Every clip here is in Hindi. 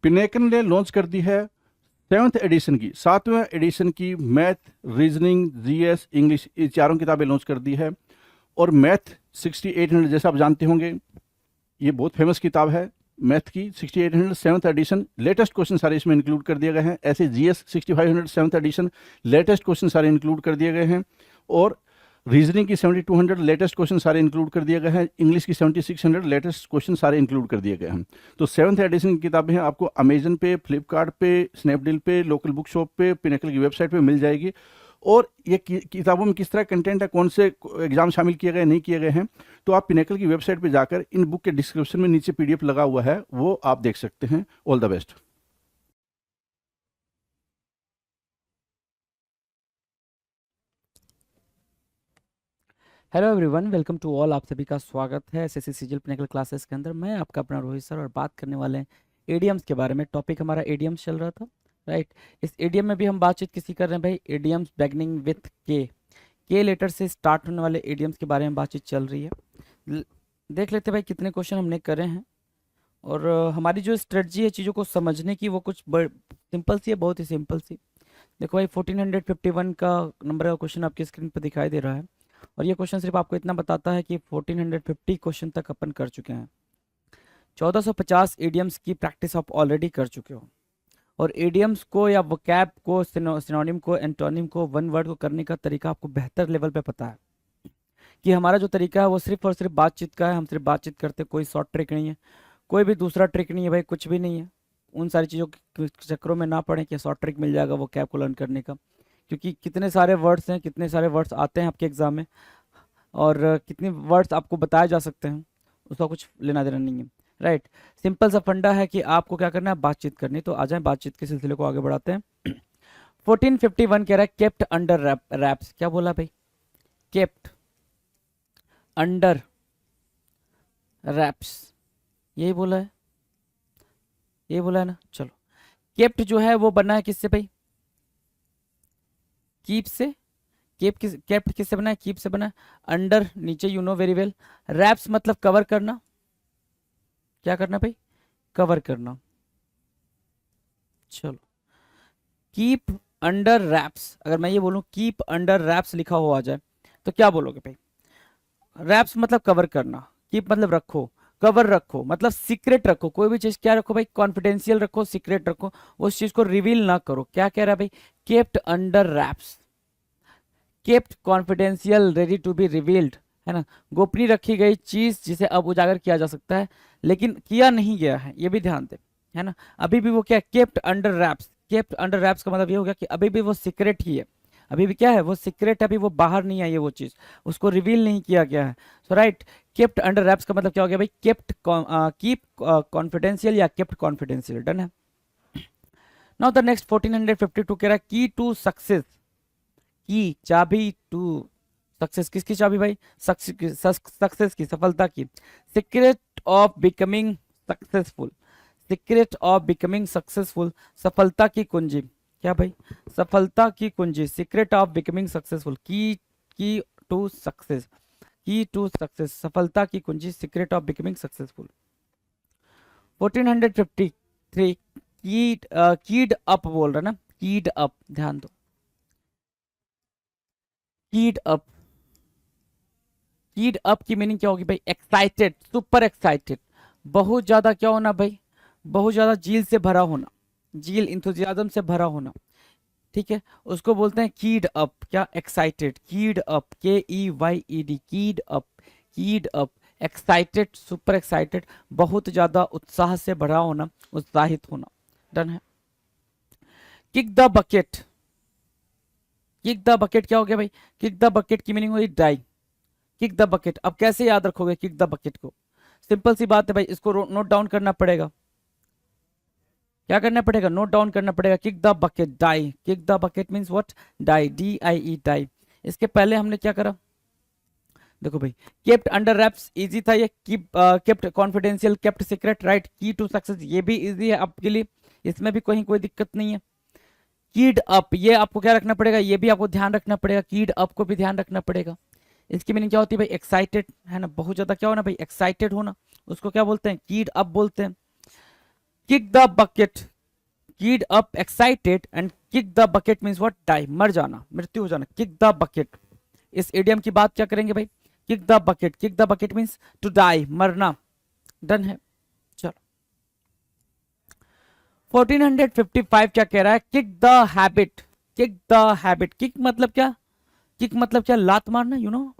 पिनेकल ने लॉन्च कर दी है 7वें एडिशन की मैथ, रीजनिंग, जीएस, इंग्लिश, ये चारों किताबें लॉन्च कर दी है। और मैथ 6800, जैसा आप जानते होंगे, ये बहुत फेमस किताब है मैथ की। 6800 सेवन्थ एडिशन, लेटेस्ट क्वेश्चन सारे इसमें इंक्लूड कर दिए गए हैं। ऐसे GS 6500 seventh addition, latest question सारे इंक्लूड कर दिए गए हैं। और रीजनिंग की 7200 लेटेस्ट क्वेश्चन सारे इंक्लूड कर दिए गए हैं। इंग्लिश की 7600 लेटेस्ट क्वेश्चन सारे इंक्लूड कर दिए गए हैं। तो सेवन्थ एडिशन की किताबें हैं, आपको अमेजन पे, फ्लिपकार्ट पे, स्नैपडील पे, लोकल बुक शॉप पे, पिनेकल की वेबसाइट पे मिल जाएगी। और ये किताबों में किस तरह कंटेंट है, कौन से एग्जाम शामिल किए गए नहीं किए गए हैं, तो आप पिनेकल की वेबसाइट पे जाकर इन बुक के डिस्क्रिप्शन में नीचे पीडीएफ लगा हुआ है, वो आप देख सकते हैं। All the best. Hello everyone, welcome to all. आप सभी का स्वागत है एसएससी सीजीएल पिनेकल क्लासेस के अंदर। मैं आपका अपना रोहित सर और बात करने वाले हैं एडीएम्स के बारे में। टॉपिक हमारा एडीएम्स चल रहा था, राइट। इस एडीएम में भी हम बातचीत किसी कर रहे हैं भाई, एडीएम्स बिगनिंग विथ के लेटर से स्टार्ट होने वाले एडीएम्स के बारे में बातचीत चल रही है। देख लेते हैं भाई कितने क्वेश्चन हमने करे हैं। और हमारी जो स्ट्रेटजी है चीज़ों को समझने की, वो कुछ सिंपल सी है, बहुत ही सिंपल सी। देखो भाई 1451 का नंबर का क्वेश्चन आपकी स्क्रीन पर दिखाई दे रहा है। और ये क्वेश्चन सिर्फ आपको इतना बताता है कि 1450 क्वेश्चन तक अपन कर चुके हैं। 1450 एडियम्स की प्रैक्टिस आप ऑलरेडी कर चुके हो। और एडियम्स को या वोकैब को, सिनोनिम को, एंटोनिम को, वन वर्ड को करने का तरीका आपको बेहतर लेवल पे पता है। कि हमारा जो तरीका है वो सिर्फ और सिर्फ बातचीत का है। हम सिर्फ बातचीत करते, कोई शॉर्ट ट्रिक नहीं है, कोई भी दूसरा ट्रिक नहीं है भाई, कुछ भी नहीं है। उन सारी चीज़ों के चक्करों में ना पड़े कि शॉर्ट ट्रिक मिल जाएगा वो कैब को लर्न करने का। क्योंकि कितने सारे वर्ड्स हैं, कितने सारे वर्ड्स आते हैं आपके एग्जाम में, और कितने वर्ड्स आपको बताए जा सकते हैं, उसका कुछ लेना देना नहीं है, राइट। सिंपल सा फंडा है कि आपको क्या करना है, बातचीत करनी। तो आ जाए बातचीत के सिलसिले को आगे बढ़ाते हैं। 1451 कह रहा है केप्ट अंडर रैप्स। क्या बोला भाई? केप्ट अंडर रैप्स, यही बोला है, यही बोला है ना। चलो, केप्ट जो है वो बना है किससे भाई? कीप से। केप्ट किससे बना है? कीप से बना है। अंडर नीचे, you know very well. Wraps मतलब कवर करना। क्या करना भाई? कवर करना। चलो, कीप अंडर रैप्स, अगर मैं ये बोलूं कीप अंडर रैप्स लिखा हो आ जाए तो क्या बोलोगे भाई? रैप्स मतलब कवर करना, कीप मतलब रखो, कवर रखो मतलब सीक्रेट रखो। कोई भी चीज क्या रखो भाई? कॉन्फिडेंशियल रखो, सीक्रेट रखो, उस चीज को रिवील ना करो। क्या कह रहा है भाई? Kept under wraps, kept confidential, ready to be revealed, है ना। गोपनीय रखी गई चीज जिसे अब उजागर किया जा सकता है, लेकिन किया नहीं गया है, ये भी ध्यान दे, है ना। अभी भी वो क्या? Kept under wraps. Kept under raps का मतलब ये हो गया कि अभी भी वो सीक्रेट ही है। अभी भी क्या है? वो सीक्रेट है, अभी वो बाहर नहीं आई है, वो चीज उसको रिवील नहीं किया गया है। सो राइट, केप्ट अंडर रैप्स का मतलब क्या हो गया भाई? केप्ट, कीप कॉन्फिडेंशियल या केप्ट कॉन्फिडेंशियल। डन है। नाउ द नेक्स्ट 1452 कह रहा है की टू सक्सेस, की चाबी टू सक्सेस। किसकी चाबी भाई? सक्सेस की, सफलता की। Secret of becoming successful, secret of becoming successful, सफलता की कुंजी। क्या भाई? सफलता की कुंजी, सीक्रेट ऑफ बिकमिंग सक्सेसफुल, की टू सक्सेस, की टू सक्सेस, सफलता की कुंजी, सीक्रेट ऑफ बिकमिंग सक्सेसफुल। 1453 कीड अप बोल रहा ना, कीड अप, ध्यान दो। कीड अप, कीड अप की मीनिंग क्या होगी भाई? एक्साइटेड, सुपर एक्साइटेड, बहुत ज्यादा क्या होना भाई? बहुत ज्यादा जील से भरा होना, जील इंथुजियाज्म से भरा होना, ठीक है, उसको बोलते हैं कीड अप। क्या? एक्साइटेड, कीड अप, KEYED, कीड अप, कीड अप, एक्साइटेड, सुपर एक्साइटेड, बहुत ज्यादा उत्साह से भरा होना, उत्साहित होना। डन है। Kick the bucket, kick the bucket क्या हो गया भाई? किक द बकेट की मीनिंग हुई डाई। किक द बकेट, अब कैसे याद रखोगे किक द बकेट को? सिंपल सी बात है भाई, इसको नोट डाउन करना पड़ेगा। क्या करना पड़ेगा? नोट डाउन करना पड़ेगा। Kick the bucket, die. Kick the bucket means what? Die, DIE, die. इसके पहले हमने क्या करा? देखो भाई, केप्ट अंडर रैप्स इजी था ये, kept confidential, kept secret, right. की टू सक्सेस ये भी इजी है आपके लिए, इसमें भी कहीं कोई दिक्कत नहीं है। कीड अप, ये आपको क्या रखना पड़ेगा? ये भी आपको ध्यान रखना पड़ेगा, कीड अप को भी ध्यान रखना पड़ेगा। इसकी मीनिंग क्या होती है भाई? एक्साइटेड, है ना, बहुत ज्यादा क्या होना भाई? एक्साइटेड होना, उसको क्या बोलते हैं? कीड अप बोलते हैं। Kick the bucket, keyed up excited, and kick the bucket means what, die, मर जाना, मृत्यु हो जाना, किक द बकेट। इस एडियम की बात क्या करेंगे भाई, kick the bucket, kick the bucket means to die, मरना। डन है। चलो 1455 क्या कह रहा है, kick the habit, kick the habit, kick मतलब क्या, किक मतलब क्या, लात मारना, यू नो,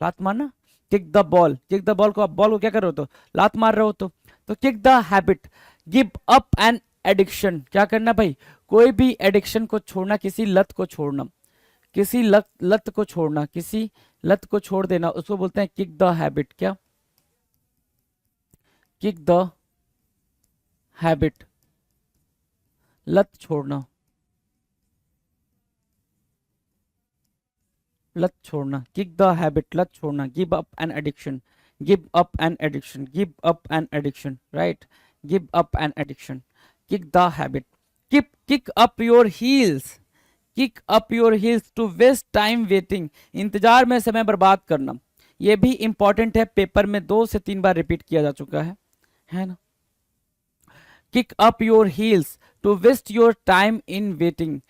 लात मारना। Kick the ball, kick the ball को, आप बॉल को क्या कर रहे हो, तो लात मार रहे हो, तो kick the habit, give up an addiction, क्या करना भाई, कोई भी एडिक्शन को छोड़ना, किसी लत को छोड़ना, किसी लत को छोड़ना, किसी लत को छोड़ देना, उसको बोलते हैं किक द हैबिट। क्या, किक द हैबिट, लत छोड़ना, लत छोड़ना, किक द हैबिट, लत छोड़ना, give up an addiction, give up an addiction, give up an addiction, right, give up an addiction, kick the habit, kick up your heels, kick up your heels, to waste time waiting, इंतजार में समय बर्बाद करना। ये भी इंपॉर्टेंट है, पेपर में 2 से 3 बार रिपीट किया जा चुका है ना। Kick up your heels, to waste your time in waiting,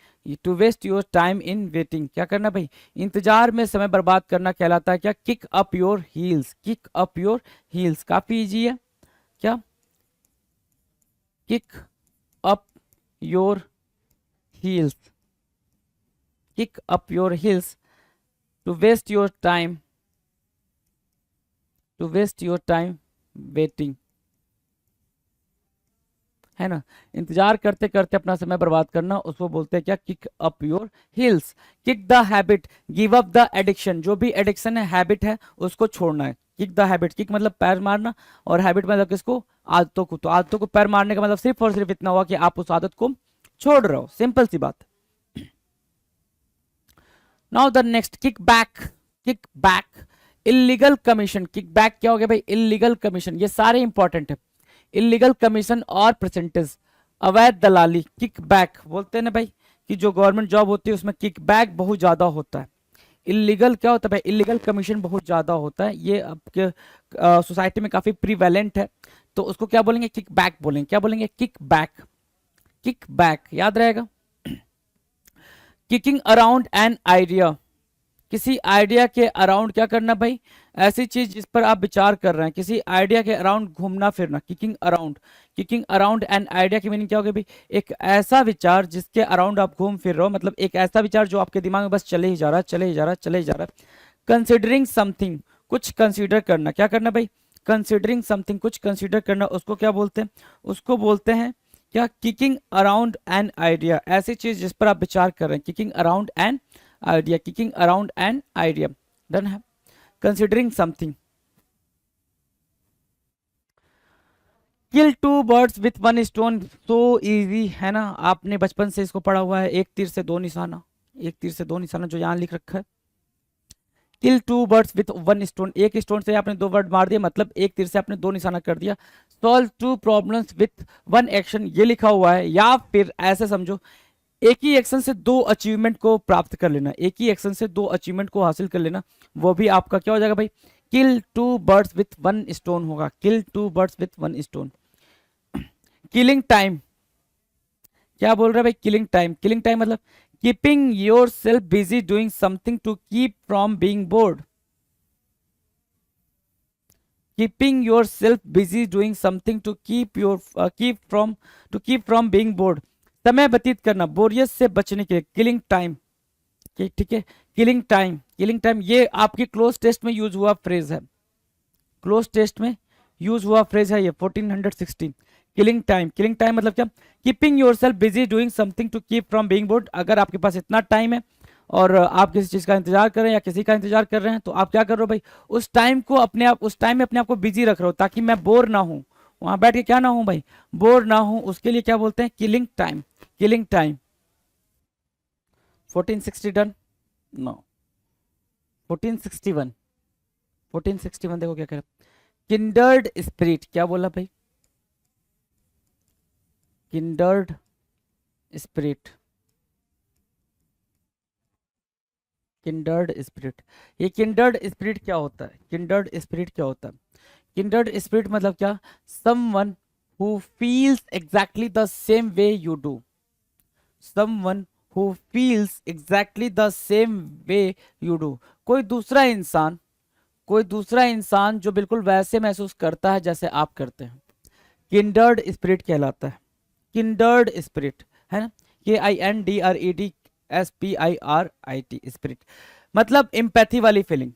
to waste your time in waiting, क्या करना भाई, इंतजार में समय बर्बाद करना कहलाता है क्या, kick up your heels, kick up your heels, काफी इजी है। क्या, kick up your heels, kick up your heels, to waste your time, to waste your time waiting, है ना, इंतजार करते करते अपना समय बर्बाद करना, उसको बोलते हैं क्या, kick up your heels. Kick the habit, give up the addiction, जो भी एडिक्शन है, हैबिट है, उसको छोड़ना है, किक द हैबिट, किक मतलब पैर मारना, और हैबिट मतलब किसको, आदतों को, तो आदतों को पैर मारने का मतलब सिर्फ और सिर्फ इतना हुआ कि आप उस आदत को छोड़ रहे हो, सिंपल सी बात। Now the next, kick back, kick back, illegal commission, kick back क्या हो गया भाई, इलीगल कमीशन, ये सारे इंपॉर्टेंट है, इलीगल कमीशन और परसेंटेज, अवैध दलाली, किक बैक बोलते हैं ना भाई, कि जो गवर्नमेंट जॉब होती है उसमें किक बैक बहुत ज्यादा होता है। इलीगल क्या होता है भाई, इलीगल कमीशन बहुत ज्यादा होता है, ये आपके सोसाइटी में काफी प्रीवेलेंट है, तो उसको क्या बोलेंगे, किक बैक बोलेंगे, क्या बोलेंगे, किक बैक, किक बैक, याद रहेगा। किकिंग अराउंड एन आइडिया, किसी आइडिया के अराउंड क्या करना भाई, ऐसी चीज जिस पर आप विचार कर रहे हैं, किसी आइडिया के अराउंड घूमना फिरना, kicking around, kicking around an idea की मीनिंग क्या होगी भाई, एक ऐसा विचार जिसके अराउंड आप घूम फिर रहे हो, मतलब एक ऐसा विचार जो आपके दिमाग में बस चले ही जा रहा है, चले ही जा रहा है, चले ही जा रहा है। कंसिडरिंग समथिंग, कुछ कंसिडर करना, क्या करना भाई, कंसिडरिंग समथिंग, कुछ कंसिडर करना, उसको क्या बोलते हैं, उसको बोलते हैं क्या, किकिंग अराउंड एन आइडिया, ऐसी चीज जिस पर आप विचार कर रहे हैं, kicking around an idea, kicking around an idea. Done है। Considering something, kill 2 birds with 1 stone, so easy है ना, आपने बचपन से इसको पढ़ा हुआ है, एक तीर से 2 निशाना, एक तीर से 2 निशाना जो यहाँ लिख रखा है, किल 2 बर्ड्स विथ 1 स्टोन, एक स्टोन से आपने 2 बर्ड मार दिया, मतलब एक तीर से आपने 2 निशाना कर दिया। सॉल्व 2 प्रॉब्लम्स विथ 1 एक्शन, ये लिखा हुआ है, या फिर ऐसे समझो, एक ही एक्शन से 2 अचीवमेंट को प्राप्त कर लेना, एक ही एक्शन से 2 अचीवमेंट को हासिल कर लेना, वो भी आपका क्या हो जाएगा भाई, किल 2 बर्ड्स विथ 1 स्टोन होगा, kill 2 birds with 1 stone. Killing time, क्या बोल रहा है भाई, किलिंग टाइम, किलिंग टाइम मतलब keeping yourself busy doing something to keep from being bored, keeping yourself busy doing something to keep from being bored, समय व्यतीत करना, बोरियत से बचने के लिए, किलिंग टाइम, ठीक है, किलिंग टाइम, किलिंग टाइम, ये आपकी क्लोज टेस्ट में यूज हुआ फ्रेज है, क्लोज टेस्ट में यूज हुआ फ्रेज है ये 1416, किलिंग टाइम, किलिंग टाइम मतलब क्या, keeping yourself busy doing something to keep from being bored, अगर आपके पास इतना टाइम है और आप किसी चीज का इंतजार कर रहे हैं या किसी का इंतजार कर रहे हैं, तो आप क्या कर रहे हो भाई, उस टाइम को अपने आप, उस टाइम में अपने आप को बिजी रख रहे हो, ताकि मैं बोर ना हूं, वहां बैठ के क्या ना हूं भाई, बोर ना हूं, उसके लिए क्या बोलते हैं, killing time, killing time. 1460 done, no 1461, 1461 देखो क्या कह रहा है, किंडर्ड स्पिरिट, क्या बोला भाई, किंडर्ड स्पिरिट, किंडर्ड स्पिरिट, ये किंडर्ड स्पिरिट क्या होता है, किंडर्ड स्पिरिट क्या होता है, किंडर्ड स्पिरिट मतलब क्या, someone who feels exactly the same way you do. Someone who feels exactly the same way you do. कोई दूसरा इंसान जो बिल्कुल वैसे महसूस करता है जैसे आप करते हैं, किंडर्ड स्पिरिट कहलाता है। किंडर्ड स्पिरिट है ना, KINDRED स्पिरिट, मतलब एम्पैथी वाली फीलिंग।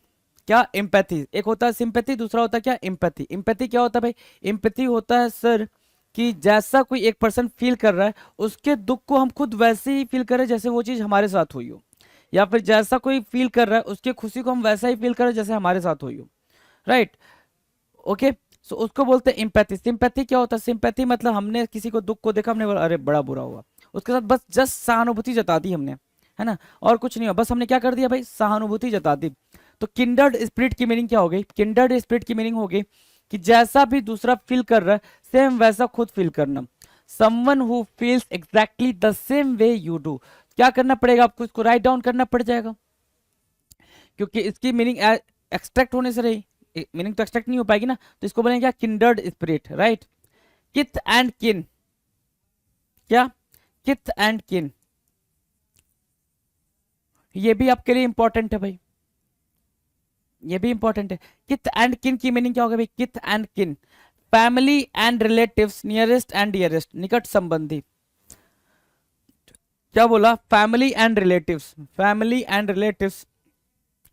क्या एम्पैथी, एक होता है सिंपैथी, दूसरा होता है क्या एम्पैथी। एम्पैथी क्या होता है भाई, एम्पैथी होता है सर कि जैसा कोई एक पर्सन फील कर रहा है उसके दुख को हम खुद वैसे ही फील करें जैसे वो चीज हमारे साथ हुई हो, या फिर जैसा कोई फील कर रहा है उसके खुशी को हम वैसा ही फील करें जैसे हमारे साथ हुई हो, राइट। ओके, सो उसको बोलते हैं एम्पैथी। सिंपैथी क्या होता है, सिंपैथी मतलब हमने किसी को दुख को देखा, हमने बोला अरे बड़ा बुरा हुआ, उसके साथ बस जस्ट सहानुभूति जता दी हमने, है ना, और कुछ नहीं हुआ, बस हमने क्या कर दिया भाई, सहानुभूति जता दी। तो किंडर्ड स्पिरिट की मीनिंग क्या हो गई, किंडर्ड स्पिरिट की मीनिंग हो गई कि जैसा भी दूसरा फील कर रहा है सेम वैसा खुद फील करना। Someone who feels exactly the same way you do. क्या करना पड़ेगा आपको, इसको राइट डाउन करना पड़ जाएगा, क्योंकि इसकी मीनिंग एक्सट्रैक्ट होने से रही, मीनिंग तो एक्सट्रैक्ट नहीं हो पाएगी ना, तो इसको बोलेंगे क्या, किंडर्ड स्पिरिट, राइट। किथ एंड किन, क्या, किथ एंड किन, ये भी आपके लिए इंपॉर्टेंट है भाई, ये भी इंपॉर्टेंट है। किथ एंड किन की मीनिंग क्या होगा भाई, किथ एंड किन, family and relatives, nearest and dearest, निकट संबंधी। क्या बोला, family and relatives, family and relatives,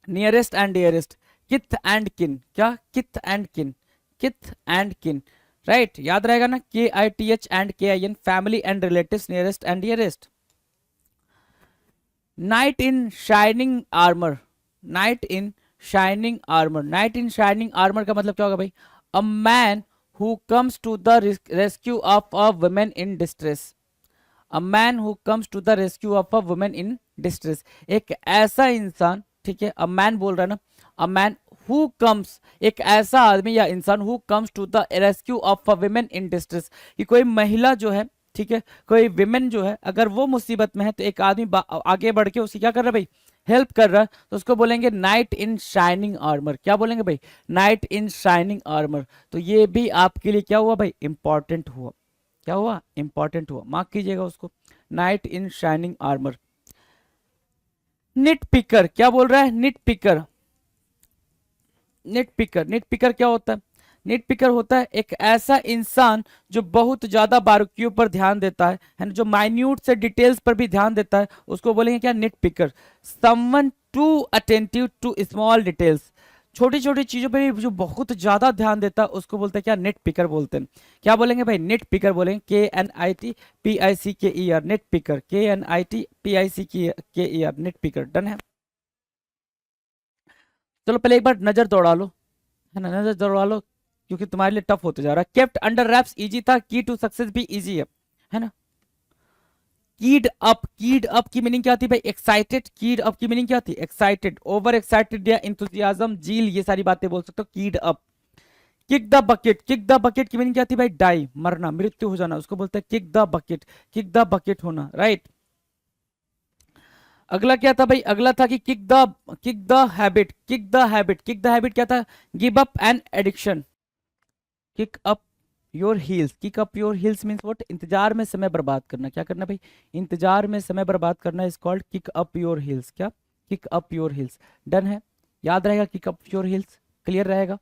nearest and dearest, किथ एंड किन, क्या, किथ एंड किन, किथ एंड किन, राइट, याद रहेगा ना, KITH and KIN, family and relatives, nearest and dearest. Knight in shining armour, knight in shining armour, knight in shining armour का मतलब क्या होगा भाई, a man who comes to the rescue of a woman in distress, a man who comes to the rescue of a woman in distress, एक ऐसा इंसान, ठीक है, अ मैन बोल रहा है ना, अ मैन हु कम्स, एक ऐसा आदमी या इंसान, who comes to the rescue of a woman in distress, कि कोई महिला जो है, ठीक है, कोई विमेन जो है अगर वो मुसीबत में है तो एक आदमी आगे बढ़ के उसकी क्या कर रहा है भाई, हेल्प कर रहा है, तो उसको बोलेंगे नाइट इन शाइनिंग आर्मर। क्या बोलेंगे भाई, नाइट इन शाइनिंग आर्मर। तो ये भी आपके लिए क्या हुआ भाई, इंपॉर्टेंट हुआ, क्या हुआ, इंपॉर्टेंट हुआ, मार्क कीजिएगा उसको, knight in shining armour. Nitpicker, क्या बोल रहा है, nitpicker, nitpicker, nitpicker क्या होता है, निट पिकर होता है एक ऐसा इंसान जो बहुत ज्यादा बारीकियों पर ध्यान देता है ना, जो माइन्यूट से डिटेल्स पर भी ध्यान देता है, उसको बोलेंगे क्या, nitpicker. Someone too attentive to small details, छोटी छोटी चीजों पे भी जो बहुत ज्यादा ध्यान देता है उसको बोलते हैं क्या, नेट पिकर बोलते हैं। क्या बोलेंगे भाई, नेट पिकर बोलेंगे, KNITPICKER, net picker, KNITPICKER, net picker. Done है, चलो पहले एक बार नजर दौड़ा लो, है ना, नजर दौड़ा लो, क्योंकि तुम्हारे लिए टफ होते जा रहा है। केप्ट अंडर रैप्स इजी था, की टू सक्सेस भी इजी है ना। कीड अप, कीड अप की मीनिंग क्या थी भाई, एक्साइटेड, कीड अप की मीनिंग क्या थी, एक्साइटेड, ओवर एक्साइटेड या इंथुजियाज्म, जील, ये सारी बातें बोल सकते हो, कीड up. Kick the bucket, kick the bucket की मीनिंग क्या थी भाई, डाई, मरना, मृत्यु हो जाना, उसको बोलते हैं kick the bucket, kick the bucket होना, राइट। अगला क्या था भाई, अगला था कि kick the habit, kick the habit, kick the habit क्या था, give up an addiction, kick up your heels, kick up your heels means what, इंतजार में समय बर्बाद करना। क्या करना भाई, इंतजार में समय बर्बाद करना is called kick up your heels. क्या, kick up your heels. Done है, याद रहेगा, kick up your heels, clear रहेगा।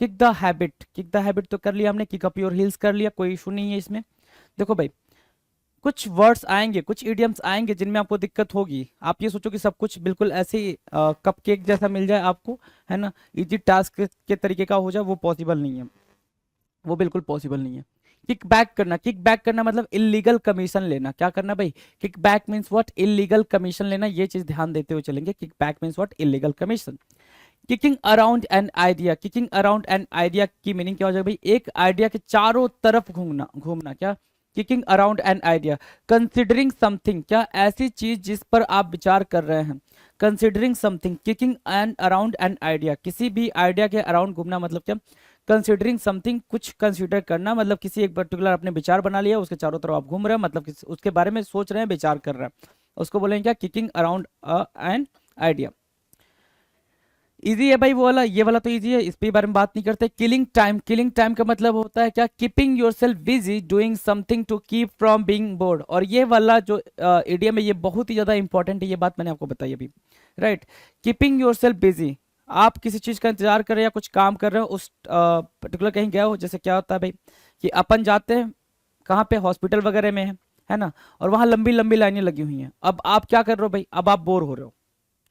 Kick the habit, kick the habit तो कर लिया हमने, किक अप योर हील्स कर लिया, कोई इशू नहीं है इसमें। देखो भाई, कुछ वर्ड्स आएंगे, कुछ इडियम्स आएंगे जिनमें आपको दिक्कत होगी। आप ये सोचो कि सब कुछ बिल्कुल ऐसे ही कपकेक जैसा मिल जाए आपको, है ना, इजी टास्क के तरीके का हो जाए, वो पॉसिबल नहीं है, वो बिल्कुल पॉसिबल नहीं है। किक बैक करना, किक बैक करना मतलब इलीगल कमीशन लेना। क्या करना भाई, kick back means what, illegal commission लेना, ये चीज ध्यान देते हुए चलेंगे। Kick back means what, illegal commission. Kicking around an idea, kicking around an idea की मीनिंग क्या हो जाएगा भाई, एक आइडिया के चारों तरफ घूमना, घूमना। क्या, kicking around an idea. Considering something, क्या, ऐसी चीज जिस पर आप विचार कर रहे हैं, considering something, kicking and around an idea, किसी भी आइडिया के अराउंड घूमना मतलब क्या, कंसिडरिंग समथिंग, कुछ कंसिडर करना, मतलब किसी एक पर्टिकुलर आपने विचार बना लिया, उसके चारों तरफ आप घूम रहे हैं, मतलब उसके बारे में सोच रहे हैं, विचार कर रहे हैं, उसको बोलेंगे क्या, kicking around an idea. Easy है भाई वो वाला, ये वाला तो इजी है, इस पे बारे में बात नहीं करते। किलिंग टाइम, किलिंग टाइम का मतलब होता है क्या, keeping yourself busy doing something to keep from being bored. और ये वाला जो इडियम है ये बहुत ही ज्यादा इंपॉर्टेंट है, ये बात मैंने आपको बताई अभी, राइट। कीपिंग योरसेल्फ बिजी, आप किसी चीज का इंतजार कर रहे हैं या कुछ काम कर रहे हो, उस पर्टिकुलर कहीं गए हो, जैसे क्या होता है भाई कि अपन जाते हैं कहाँ पे, हॉस्पिटल वगैरह में है ना, और वहां लंबी लंबी लाइनें लगी हुई हैं। अब आप क्या कर रहे हो भाई, अब आप बोर हो रहे हो,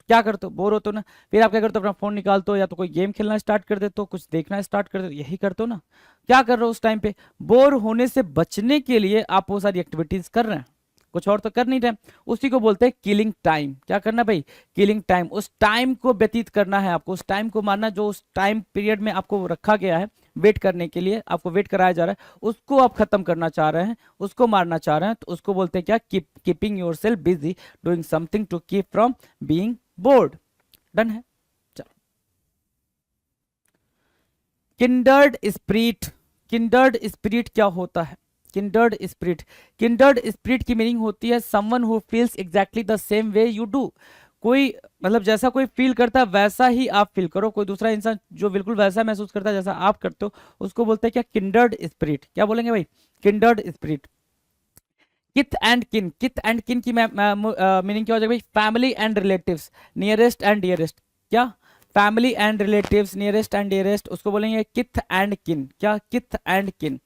क्या करते हो, बोर होते हो ना, फिर आप क्या करते हो, अपना फोन निकालते हो या तो कोई गेम खेलना स्टार्ट कर देते हो, कुछ देखना स्टार्ट कर देते हो, यही करते हो ना। क्या कर रहे हो उस टाइम पे, बोर होने से बचने के लिए आप वो सारी एक्टिविटीज कर रहे हैं, कुछ और तो कर नहीं रहे। उसी को बोलते हैं किलिंग टाइम। क्या करना भाई, किलिंग टाइम, उस टाइम को व्यतीत करना है आपको, उस टाइम को मारना जो उस टाइम पीरियड में आपको रखा गया है वेट करने के लिए, आपको वेट कराया जा रहा है, उसको आप खत्म करना चाह रहे हैं, उसको मारना चाह रहे हैं, तो उसको बोलते हैं क्या, keeping yourself busy doing something to keep from being bored. Done है, चलो। किंडर्ड स्पिरिट, किंडर्ड स्पिरिट क्या होता है, किंडर्ड स्पिरिट, किंडर्ड स्पिरिट की मीनिंग होती है someone who feels exactly the same way you do. कोई मतलब जैसा कोई फील करता है वैसा ही आप फील करो, कोई दूसरा इंसान जो बिल्कुल वैसा महसूस करता है जैसा आप करते हो, उसको बोलते हैं क्या, किंडर्ड स्पिरिट। क्या बोलेंगे भाई, किंडर्ड स्पिरिट। किथ एंड किन, किथ एंड किन की मीनिंग क्या हो जाएगा भाई, family and relatives, nearest and dearest. क्या, family and relatives, nearest and dearest, उसको बोलेंगे किथ एंड किन। क्या, kith and kin.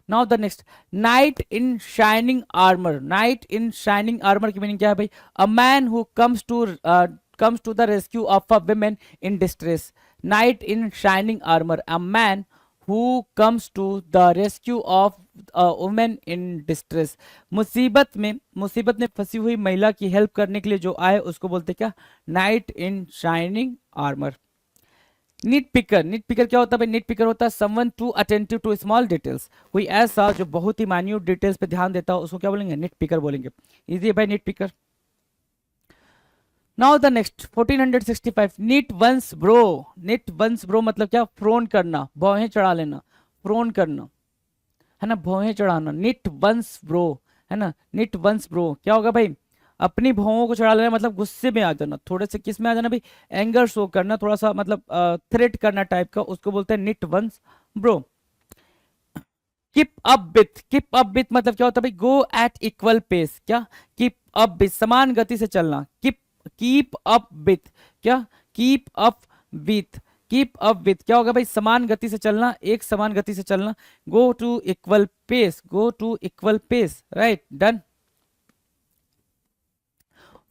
Now the next, knight in shining armour, knight in shining armour की मीनिंग क्या है भाई, a man who comes to the rescue of a woman in distress। Knight in shining armor, a man who comes to the rescue of a woman in distress। मुसीबत में फंसी हुई महिला की हेल्प करने के लिए जो आए उसको बोलते क्या, knight in shining armour. Nitpicker, nitpicker क्या होता है भाई, नीट पिकर होता है someone too attentive to small details, कोई ऐसा जो बहुत ही माइन्यूट डिटेल्स पे ध्यान देता हो, उसको क्या बोलेंगे, नीट पिकर बोलेंगे। इजी है भाई nitpicker. Now the next 1465, knit one's brow, knit one's brow मतलब क्या, फ्रोन करना, भौहें चढ़ा लेना, फ्रोन करना है ना, भौहें चढ़ाना, नीट वंस ब्रो है ना, नीट वंस ब्रो क्या होगा भाई, अपनी भौहों को चढ़ा लेना मतलब गुस्से में आ जाना, थोड़े से किस में आ जाना भाई, एंगर शो करना, थोड़ा सा मतलब थ्रेट करना टाइप का, उसको बोलते हैं knit one's brow. Keep up with, keep up with मतलब क्या होता है भाई, गो एट इक्वल पेस। क्या, कीप अप विथ, समान गति से चलना, कीप अप विथ। क्या, keep up with, keep up with क्या होगा भाई, समान गति से चलना, एक समान गति से चलना, go to equal pace, go to equal pace, right done.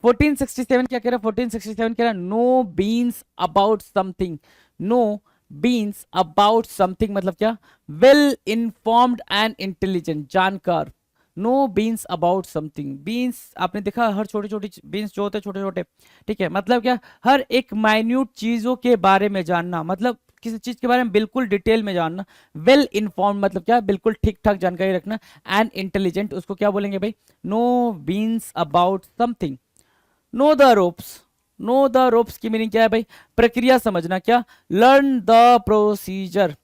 1467 क्या कह रहा है, 1467 कह रहा है know beans about something, know beans about something मतलब क्या, वेल इन्फॉर्म्ड एंड इंटेलिजेंट, जानकार। Know beans about something, beans आपने देखा हर छोटी छोटी बीन्स जो होते हैं छोटे छोटे, ठीक है, मतलब क्या, हर एक माइन्यूट चीजों के बारे में जानना, मतलब किसी चीज के बारे में बिल्कुल डिटेल में जानना। वेल इन्फॉर्म मतलब क्या, बिल्कुल ठीक ठाक जानकारी रखना। एंड इंटेलिजेंट उसको क्या बोलेंगे भाई, know beans about something. Know the ropes, know the ropes की मीनिंग क्या है भाई, प्रक्रिया समझना। क्या, लर्न द प्रोसीजर,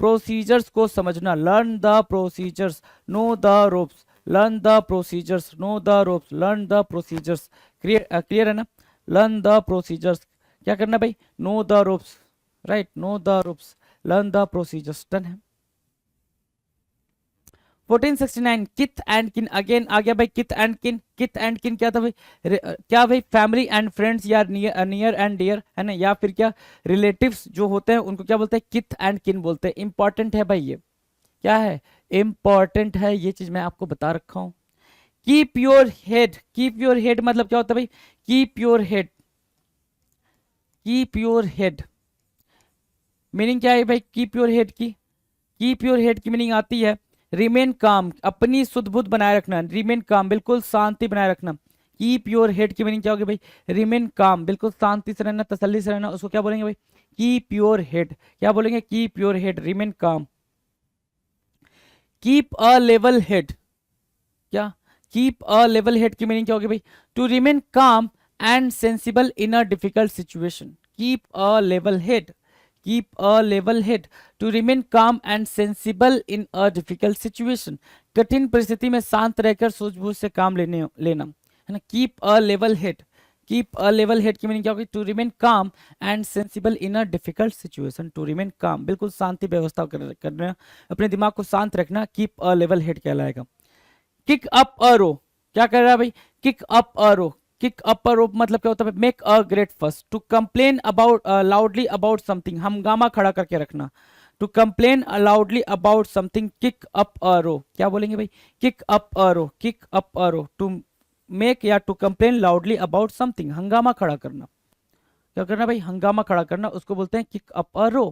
प्रोसीजर्स को समझना, learn the procedures. No the ropes, learn the procedures, no the ropes, learn the procedures. Clear है ना, लर्न द प्रोसीजर्स क्या करना भाई, no the ropes, right, no the ropes, learn the procedures, done है। 1469 किथ एंड किन, अगेन आ गया भाई किथ एंड किन। किथ एंड किन क्या था भाई, क्या भाई, फैमिली एंड फ्रेंड्स या नियर एंड डियर है ना, या फिर क्या, रिलेटिव्स जो होते हैं उनको क्या बोलते हैं, किथ एंड किन बोलते हैं। इंपॉर्टेंट है भाई ये, क्या है, इंपॉर्टेंट है, ये चीज मैं आपको बता रखा हूं। Keep your head, keep your head मतलब क्या होता है भाई, keep your head, keep your head meaning क्या है भाई, कीप योर हेड की, कीप योर हेड की मीनिंग आती है रिमेन काम, अपनी सुध बुध बनाए रखना, रिमेन काम बिल्कुल शांति बनाए रखना। कीप योर हेड की मीनिंग क्या होगी भाई, रिमेन काम बिल्कुल शांति से रहना, तसल्ली से रहना, उसको क्या बोलेंगे भाई, कीप योर हेड। क्या बोलेंगे, keep your head, remain calm. Keep a level head, क्या, कीप अ लेवल हेड की मीनिंग क्या होगी भाई, to remain calm and sensible in a difficult situation. Keep a level head, keep a level head, to remain calm and sensible in a difficult situation. कठिन परिस्थिति में शांत रहकर सूझबूझ से काम लेना है ना, keep a level head, keep a level head की मीनिंग क्या होगी? To remain calm and sensible in a difficult situation. To remain calm, बिल्कुल शांति व्यवस्था करना, अपने दिमाग को शांत रखना, कीप अ लेवल हेड कहलाएगा। किक अप अ रो, क्या कर रहा है भाई? Kick up a row. Kick up a row मतलब क्या होता है? Make a great fuss. To complain about loudly about something, हंगामा खड़ा करके रखना। To complain loudly about something, kick up a row. क्या बोलेंगे भाई? Kick up a row, kick up a row. To make या to complain loudly about something, हंगामा खड़ा करना। क्या करना भाई? हंगामा खड़ा करना, उसको बोलते हैं kick up a row.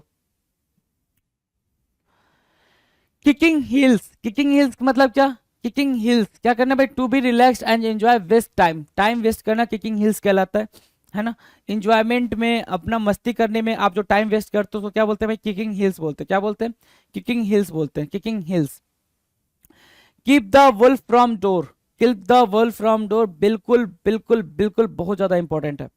Kicking heels, kicking heels मतलब क्या? किकिंग हिल्स क्या करना भाई? To be relax and enjoy waste time, time waste करना किकिंग हिल्स कहलाता है ना। इंजॉयमेंट में, अपना मस्ती करने में आप जो टाइम वेस्ट करते हो तो क्या बोलते हैं भाई? किकिंग हिल्स बोलते हैं। क्या बोलते हैं? किकिंग हिल्स बोलते हैं, kicking heels. Keep the wolf from door, keep the wolf from door, बिल्कुल बिल्कुल बिल्कुल बहुत ज्यादा इंपॉर्टेंट है।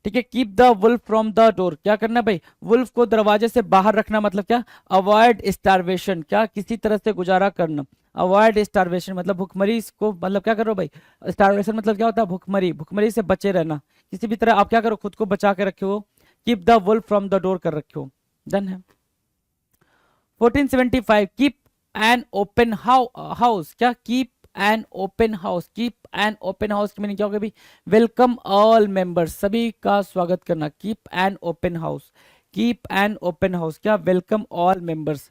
ठीक है, keep the wolf from the door, क्या करना भाई? वुल्फ को दरवाजे से बाहर रखना, मतलब क्या? अवॉइड स्टारवेशन, क्या? किसी तरह से गुजारा करना। अवॉइड स्टारवेशन मतलब भुखमरी को, मतलब क्या करो भाई? स्टारवेशन मतलब क्या होता है? भुखमरी, भुखमरी से बचे रहना। किसी भी तरह आप क्या करो? खुद को बचा के रखे हो। Keep the wolf from the door कर रखे हो। डन है। 1475, कीप एन ओपन हाउस, क्या? Keep an open house, keep an open house की मीनिंग क्या होगी भाई? वेलकम ऑल मेंबर्स, सभी का स्वागत करना। Keep an open house, keep an open house, क्या? Welcome all members,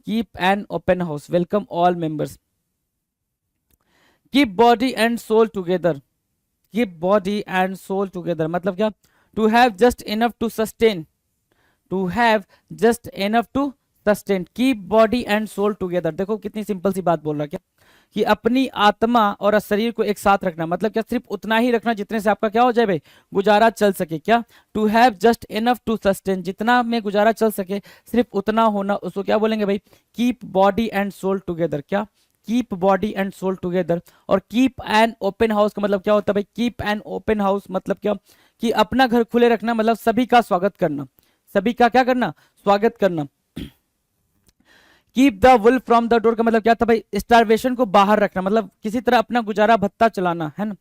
keep an open house, welcome all members. Keep body and soul together, keep body and soul together मतलब क्या? To have just enough to sustain, to have just enough to sustain, keep body and soul together. देखो कितनी सिंपल सी बात बोल रहा है, क्या? कि अपनी आत्मा और शरीर को एक साथ रखना, मतलब क्या? सिर्फ उतना ही रखना जितने से आपका क्या हो जाए भाई? गुजारा चल सके। क्या? To have just enough to sustain, जितना में गुजारा चल सके सिर्फ उतना होना, उसको क्या बोलेंगे भाई? Keep body and soul together. क्या? Keep body and soul together. और कीप एन ओपन हाउस का मतलब क्या होता है भाई? कीप एन ओपन हाउस मतलब क्या? कि अपना घर खुले रखना, मतलब सभी का स्वागत करना, सभी का क्या करना? स्वागत करना। Keep the wolf from the door का मतलब क्या था भाई? स्टारवेशन को बाहर रखना, मतलब किसी तरह अपना गुजारा भत्ता चलाना, है ना।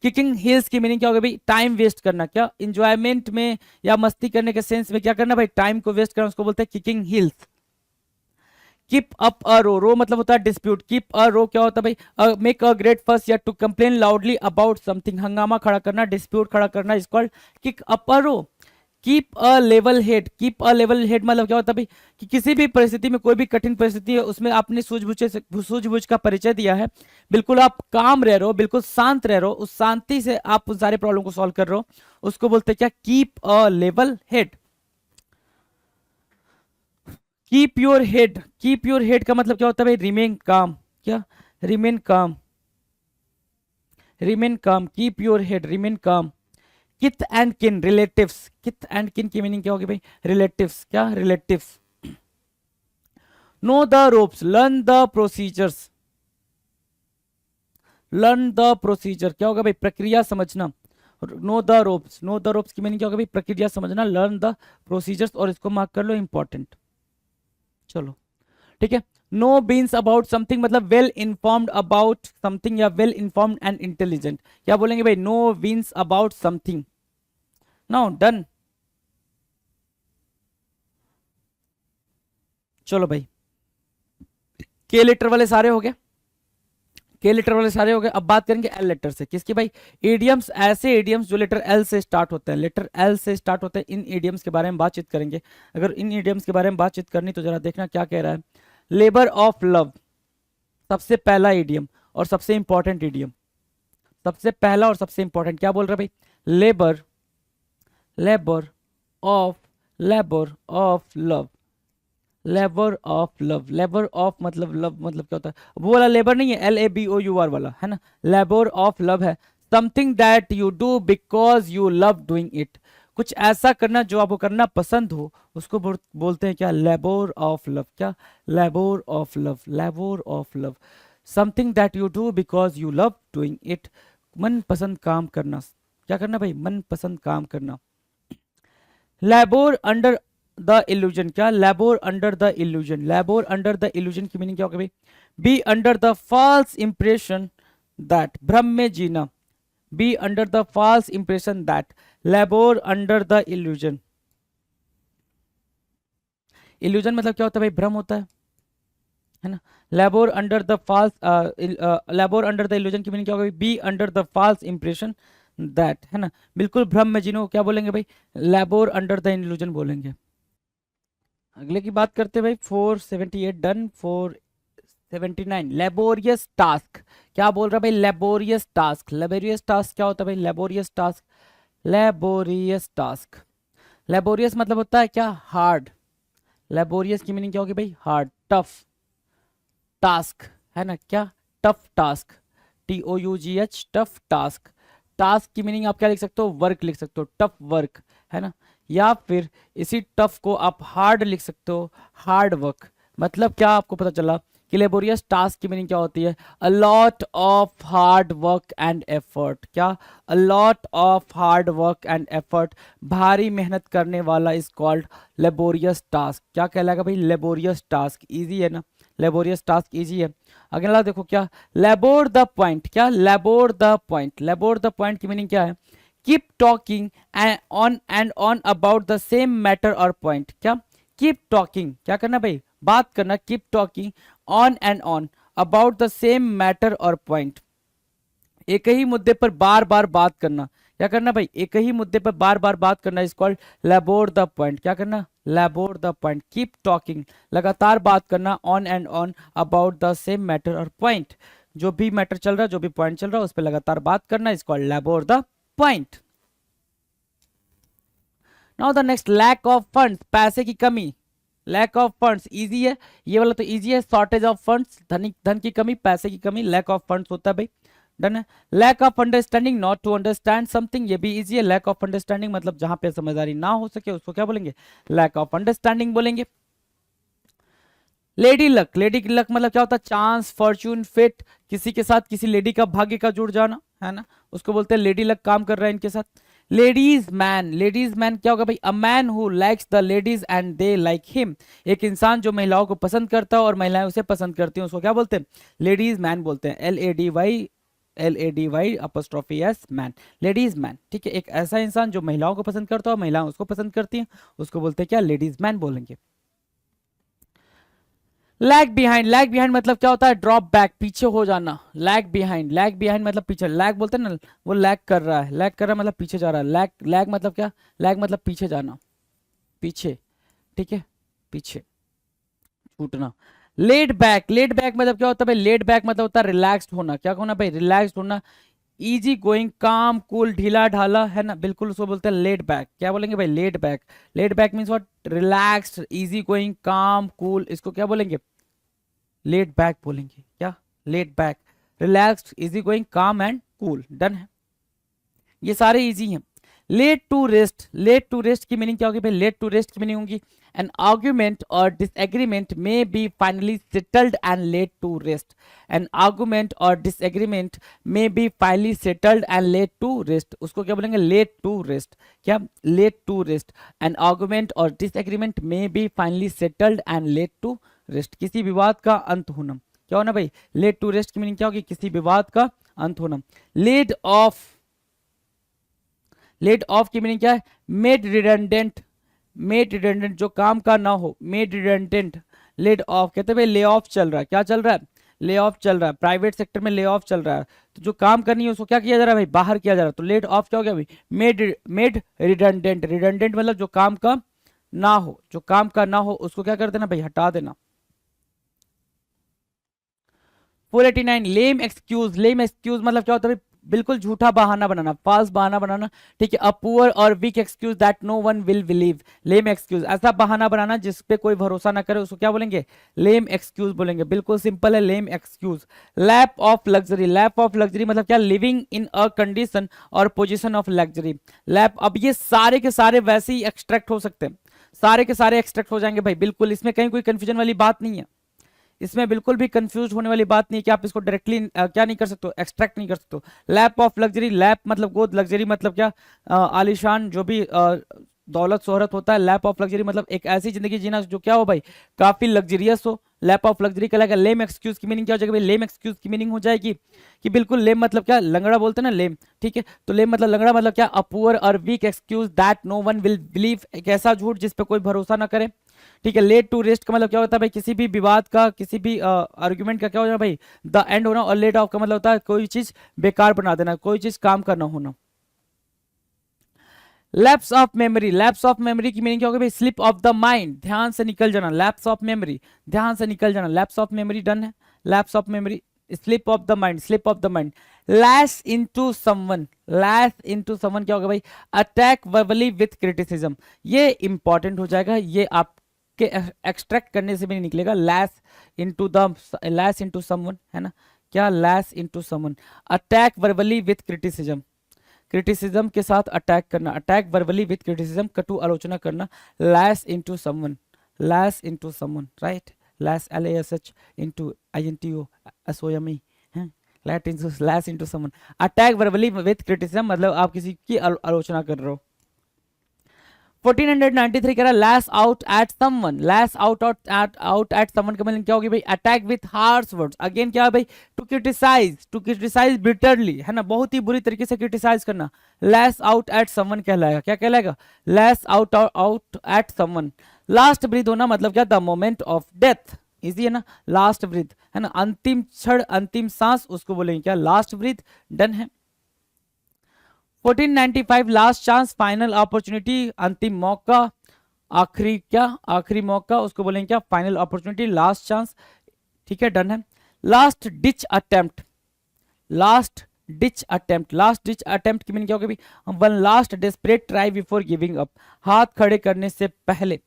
किकिंग हिल्स की मीनिंग क्या होगा भाई? टाइम वेस्ट करना, क्या? इंजॉयमेंट में या मस्ती करने के सेंस में क्या करना भाई? टाइम को वेस्ट करना, उसको बोलते हैं kicking heels. Keep up a row, row मतलब होता है डिस्प्यूट। कीप अ रो क्या होता है भाई? मेक अ ग्रेट फस या to complain loudly about something, हंगामा खड़ा करना, डिस्प्यूट खड़ा करना, is called kick up a row. Keep a level head, keep a level head मतलब क्या होता है भाई? कि किसी भी परिस्थिति में, कोई भी कठिन परिस्थिति है उसमें आपने सूझबूझ का परिचय दिया है, बिल्कुल आप काम रह रहे हो, बिल्कुल शांत रह रहे हो, उस शांति से आप उस सारे प्रॉब्लम को सॉल्व कर रहे हो, उसको बोलते हैं क्या? Keep a level head. Keep your head, keep your head का मतलब क्या होता है भाई? रिमेन काम, क्या? रिमेन काम, remain calm, keep your head, remain काम। किथ एंड किन, रिलेटिव्स, किथ एंड किन की मीनिंग क्या होगी भाई? रिलेटिव्स, क्या? Relatives. No the ropes, learn the procedures, learn the procedure क्या होगा भाई? प्रक्रिया समझना। No the ropes, know the ropes की मीनिंग क्या होगा भाई? प्रक्रिया समझना, लर्न द प्रोसीजर्स, और इसको मार्क कर लो इंपॉर्टेंट। चलो ठीक है। नो बीन्स अबाउट समथिंग मतलब वेल इन्फॉर्म्ड अबाउट समथिंग या वेल इन्फॉर्म्ड एंड इंटेलिजेंट, क्या बोलेंगे भाई? Know beans about something. Now done. चलो भाई, के लेटर वाले सारे हो गए, के लेटर वाले सारे हो गए। अब बात करेंगे एल लेटर से, किसकी भाई? एडियम्स, ऐसे एडियम्स जो लेटर एल से स्टार्ट होते हैं, लेटर एल से स्टार्ट होते हैं, इन एडियम्स के बारे में बातचीत करेंगे। अगर इन एडियम्स के बारे में बातचीत करनी तो जरा देखना क्या कह रहा है। लेबर ऑफ लव, सबसे पहला एडियम और सबसे इंपॉर्टेंट एडियम, सबसे पहला और सबसे इंपॉर्टेंट क्या बोल रहा है भाई? Labour, labour of, labour of love, labour of love. Labour of मतलब लव मतलब क्या होता है? वो वाला लेबर नहीं है, LABOUR वाला, है ना। लेबर ऑफ लव है something that you do because you love doing it, कुछ ऐसा करना जो आपको करना पसंद हो, उसको बोलते हैं क्या? Labour of love. क्या? Labour of love, labour of love, something that you do because you love doing it, मन पसंद काम करना, क्या करना भाई? मन पसंद काम करना। लेबर अंडर द इल्यूजन, क्या? Labour under the illusion, labour under the illusion की मीनिंग क्या होगा भाई? Be under the false impression that, भ्रम में जीना, be under the false impression that, labour under the illusion. Illusion मतलब क्या होता है भाई, भ्रम होता है ना। Labour under the false, labour under the illusion की मीनिंग क्या होगा, be under the false impression that, है ना, बिल्कुल भ्रम में जिन्हों क्या बोलेंगे भाई, लेबोर अंडर द इल्यूजन बोलेंगे। अगले की बात करते हैं भाई, 478 डन। 479 लेबोरियस टास्क, क्या बोल रहा है भाई, लेबोरियस टास्क। लेबोरियस टास्क क्या होता है भाई, laborious task, laborious task, laborious मतलब होता है क्या, हार्ड। लेबोरियस की मीनिंग क्या होगी भाई, हार्ड, टफ। टास्क है ना, क्या, tough task, TOUGH, tough task. Task की मीनिंग आप क्या लिख सकते हो, वर्क लिख सकते हो, टफ वर्क, है ना, या फिर इसी टफ को आप हार्ड लिख सकते हो, हार्ड वर्क। मतलब क्या आपको पता चला कि लेबोरियस टास्क की मीनिंग क्या होती है, a lot of hard work and effort. क्या, a lot of hard work and effort, भारी मेहनत करने वाला इज कॉल्ड लेबोरियस टास्क। क्या कहलाएगा भाई, लेबोरियस टास्क। इजी है ना, लेबोरियस टास्क इजी है। अगला देखो क्या, लेबोर द पॉइंट, क्या, labour the point. Labour the point की मीनिंग क्या है, keep talking on and on about the same matter और पॉइंट। क्या, कीप टॉकिंग, क्या करना भाई, बात करना, keep talking on and on about the same matter और पॉइंट, एक ही मुद्दे पर बार बार बात करना। क्या करना भाई, एक ही मुद्दे पर बार बार बात करना is called labour the point. क्या करना, labour the point, keep talking, लगातार बात करना, on and on about the same matter और पॉइंट, जो भी मैटर चल रहा है, जो भी पॉइंट चल रहा है उस पर लगातार बात करना is called labour the point. Now the next, lack of funds, पैसे की कमी। लैक ऑफ फंड्स इजी है, ये वाला तो इजी है, शॉर्टेज ऑफ फंड्स, धन की कमी, पैसे की कमी, लैक ऑफ फंड्स होता है भाई, डन है। Lack of understanding, not to understand something, ये भी इजी है। लैक ऑफ अंडरस्टैंडिंग मतलब जहां पे समझदारी ना हो सके उसको क्या बोलेंगे, लैक ऑफ अंडरस्टैंडिंग बोलेंगे। लेडी लक, लेडी लक मतलब क्या होता है, चांस, फॉर्चून, फिट, किसी के साथ किसी लेडी का भाग्य का जुड़ जाना, है ना, उसको बोलते हैं लेडी लक, काम कर रहा है इनके साथ। लेडीज मैन, लेडीज मैन क्या होगा भाई, a man who likes the ladies and they like him, एक इंसान जो महिलाओं को पसंद करता है और महिलाएं उसे पसंद करती हैं उसको क्या बोलते हैं, लेडीज मैन बोलते हैं। LADY apostrophe S man, ladies man, ठीक है, एक ऐसा इंसान जो महिलाओं को पसंद करता है और महिलाएं उसको पसंद करती हैं उसको बोलते हैं क्या, लेडीज मैन बोलेंगे। लैग बिहाइंड, लैग बिहाइंड मतलब क्या होता है, ड्रॉप बैक, पीछे हो जाना। लैग बिहाइंड, लैग बिहाइंड मतलब पीछे, लैग बोलते हैं ना, वो लैग कर रहा है, लैग कर रहा है मतलब पीछे जा रहा है। लैग, लैग मतलब क्या, लैग मतलब पीछे जाना, पीछे, ठीक है, पीछे छूटना। लेड बैक, लेड बैक मतलब क्या होता है भाई, लेड बैक मतलब होता है रिलैक्स्ड होना। क्या होना भाई, रिलैक्स्ड होना। इजी गोइंग, काम, कूल, ढीला ढाला, है ना, बिल्कुल उसको बोलते हैं लेड बैक। क्या बोलेंगे भाई, laid back. Laid back means what, relaxed, easy going, calm, cool, इसको क्या बोलेंगे, लेड बैक बोलेंगे। क्या, laid back, relaxed, easy going, calm and cool, done है, ये सारे इजी हैं। Let to rest, let to rest की मीनिंग क्या होगी भाई, लेट टू रेस्ट की मीनिंग होगी an argument or disagreement may be finally settled and laid to rest. An argument or disagreement may be finally settled and laid to rest. उसको क्या बोलेंगे, laid to rest। क्या, laid to rest। An argument or disagreement may be finally settled and laid to rest। किसी विवाद का अंत होना। क्या होना भाई, laid to rest की मीनिंग क्या होगी, किसी विवाद का अंत होना। laid off, laid off की मीनिंग क्या है, made redundant, मेड रिडंडेंट, जो काम का ना हो, मेड रिडंडेंट। लेड ऑफ कहते हैं भाई ले ऑफ चल रहा है, क्या चल रहा है, ले ऑफ चल रहा है, प्राइवेट सेक्टर में ले ऑफ चल रहा है, तो जो काम करनी है उसको क्या किया जा रहा है भाई, बाहर किया जा रहा है, तो लेड ऑफ क्या हो गया भाई, मेड रिडंडेंट। रिडंडेंट मतलब जो काम का ना हो, जो काम का ना हो उसको क्या कर देना भाई, हटा देना। 489 लेम एक्सक्यूज, लेम एक्सक्यूज मतलब क्या होता है भाई, बिल्कुल झूठा बहाना बनाना, फाल्स बहाना बनाना, ठीक है। अ पुअर और weak excuse that no one will believe, lame excuse, ऐसा बहाना बनाना जिस पे कोई भरोसा ना करे उसको क्या बोलेंगे, लेम एक्सक्यूज बोलेंगे। बिल्कुल सिंपल है, lame excuse. Lap of luxury, lap of luxury मतलब क्या, लिविंग इन अ कंडीशन और पोजीशन ऑफ लग्जरी। लैप, अब ये सारे के सारे वैसे ही एक्सट्रैक्ट हो सकते हैं, सारे के सारे एक्सट्रैक्ट हो जाएंगे भाई, बिल्कुल इसमें कहीं कोई कंफ्यूजन वाली बात नहीं है, इसमें बिल्कुल भी कंफ्यूज होने वाली बात नहीं है कि आप इसको डायरेक्टली क्या नहीं कर सकते, एक्सट्रैक्ट नहीं कर सकते। लैप ऑफ लग्जरी, लैप मतलब गोद, लग्जरी मतलब क्या, आलिशान, जो भी दौलत शोहरत होता है, लैप ऑफ लग्जरी मतलब एक ऐसी जिंदगी जीना जो क्या हो भाई, काफी लग्जरियस हो। लैप ऑफ लग्जरी कहलाएगा। लेम एक्सक्यूज की मीनिंग क्या हो जाएगी भाई, लेम एक्सक्यूज की मीनिंग हो जाएगी कि बिल्कुल लेम मतलब क्या, लंगड़ा बोलते हैं ना लेम, ठीक है। तो लेम मतलब लंगड़ा मतलब क्या, अ पुअर और weak excuse that no one will believe, एक ऐसा झूठ जिस पे कोई भरोसा ना करे, ठीक है। लेट टू रेस्ट का मतलब क्या होता है भाई, किसी भी विवाद का, किसी भी आर्गुमेंट का क्या हो जाए भाई, द एंड होना। और लेट ऑफ का मतलब होता है कोई चीज बेकार बना देना, कोई चीज काम करना होना। Lapse of memory, lapse of memory की मीनिंग क्या होगी भाई, स्लिप ऑफ द माइंड, ध्यान से निकल जाना। लैप्स ऑफ मेमोरी, ध्यान से निकल जाना। लैप्स ऑफ मेमोरी डन है। Lapse of memory, slip of the mind, slip of the mind. Lash into someone, lash into someone क्या होगा भाई, अटैक वर्बली विथ क्रिटिसिज्म। ये इंपॉर्टेंट हो जाएगा, ये आपके एक्सट्रैक्ट करने से भी नहीं निकलेगा। Lash into the, lash into someone है ना, क्या, lash into someone, attack verbally with criticism, criticism के साथ अटैक करना, अटैक वर्बली विथ क्रिटिसिज्म, कटु आलोचना करना। Lash into someone, lash into someone, right. Lash LASH into INTO SOME है, lash into someone. Attack verbally with criticism मतलब आप किसी की आलोचना कर रहे हो। 1493 कह रहा है lash out at someone, lash out at someone का मतलब क्या होगी भाई, attack with harsh words. Again क्या है भाई, टू क्रिटिसाइज बिटरली है ना, बहुत ही बुरी तरीके से क्रिटिसाइज करना। लैश आउट एट समवन कहलाएगा, क्या कहलाएगा, lash out at someone. Last breath होना मतलब क्या, the moment of death, easy है ना, लास्ट ब्रीथ है ना, अंतिम क्षण, अंतिम सांस, उसको बोलेंगे क्या, लास्ट ब्रीथ। डन है। 1495 लास्ट चांस, फाइनल अपॉर्चुनिटी, अंतिम मौका, आखिरी क्या, आखिरी मौका, उसको बोलेंगे क्या, फाइनल अपॉर्चुनिटी, लास्ट चांस, ठीक है। डन है। Last ditch attempt, last ditch attempt, last ditch attempt की मीनिंग क्या होगी, one last desperate try before giving up, हाथ खड़े करने से पहले।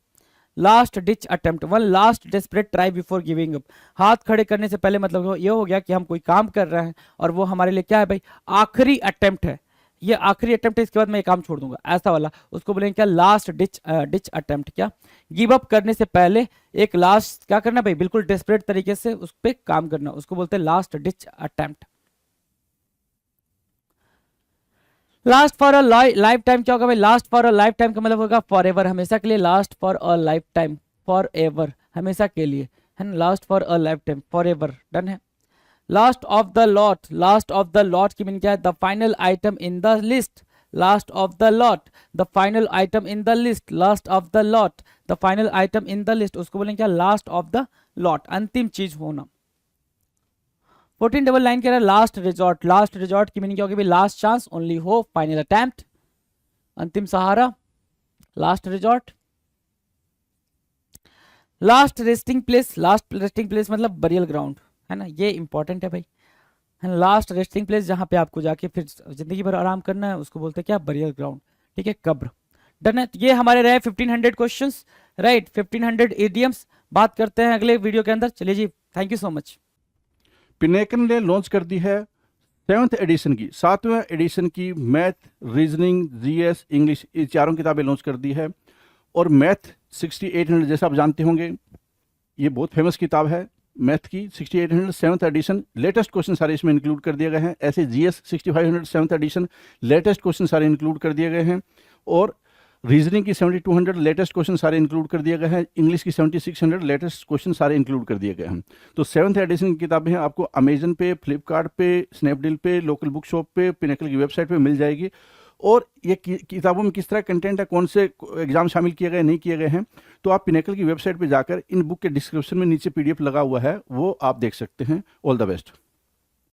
Last ditch attempt, one last desperate try before giving up, हाथ खड़े करने से पहले मतलब ये हो गया कि हम कोई काम कर रहे हैं और वो हमारे लिए क्या है भाई, आखिरी अटेम्प्ट है, ये आखिरी अटेम्प्ट है, इसके बाद मैं ये काम छोड़ दूंगा, ऐसा वाला, उसको बोलेंगे क्या, लास्ट डिच अटेम्प्ट। क्या, गिव अप करने से पहले एक लास्ट क्या करना भाई, बिल्कुल डेस्परेट तरीके से उस पर काम करना, उसको बोलते हैं last ditch attempt. Last for a lifetime क्या होगा भाई, last for a lifetime का मतलब होगा फॉर एवर, हमेशा के लिए। Last for a lifetime, forever, हमेशा के लिए है ना, last for a lifetime, forever. Done है। Last of the lot, last of the lot की मीनिंग क्या है, the final item in the list, last of the lot, the final item in the list, last of the lot, the final item in the list, उसको बोलेंगे क्या, लास्ट ऑफ द लॉट, अंतिम चीज होना। 1499 कह रहा है लास्ट रिजॉर्ट, लास्ट रिजॉर्ट की मीनिंग क्या होगी भाई, last chance, only hope, final attempt, अंतिम सहारा, last resort. Last resting place, last resting place मतलब बरियल ग्राउंड है ना, ये इंपॉर्टेंट है भाई, है ना, लास्ट रेस्टिंग प्लेस जहां पे आपको जाके फिर जिंदगी भर आराम करना है, उसको बोलते हैं क्या, बरियल ग्राउंड, ठीक है, कब्र। डन है। तो ये हमारे रहे 1500 क्वेश्चंस, राइट, 1500 इडियम्स। बात करते हैं अगले वीडियो के अंदर, चलिए जी, thank you so much. Pinnacle ने लॉन्च कर दी है 7th एडिशन की, 7वें एडिशन की मैथ, रीजनिंग, GS, इंग्लिश, ये चारों किताबें लॉन्च कर दी है। और मैथ 6800 जैसा आप जानते होंगे, ये बहुत फेमस किताब है मैथ की। 6800 7th एडिशन, लेटेस्ट क्वेश्चन सारे इसमें इंक्लूड कर दिए गए हैं। ऐसे GS 6500 7th edition, latest question सारे इंक्लूड कर दिए गए हैं। और रीजनिंग की 7200 लेटेस्ट क्वेश्चन सारे इंक्लूड कर दिए गए हैं। इंग्लिश की 7600 लेटेस्ट क्वेश्चन सारे इंक्लूड कर दिए गए हैं। तो 7th एडिशन की किताबें हैं, आपको अमेजन पे, फ्लिपकार्ट पे, स्नैपडील पे, लोकल बुक शॉप पे, पिनेकल की वेबसाइट पे मिल जाएगी। और ये किताबों में किस तरह कंटेंट है, कौन से एग्जाम शामिल किए गए नहीं किए गए हैं, तो आप पिनेकल की वेबसाइट पे जाकर इन बुक के डिस्क्रिप्शन में नीचे PDF लगा हुआ है, वो आप देख सकते हैं। All the best.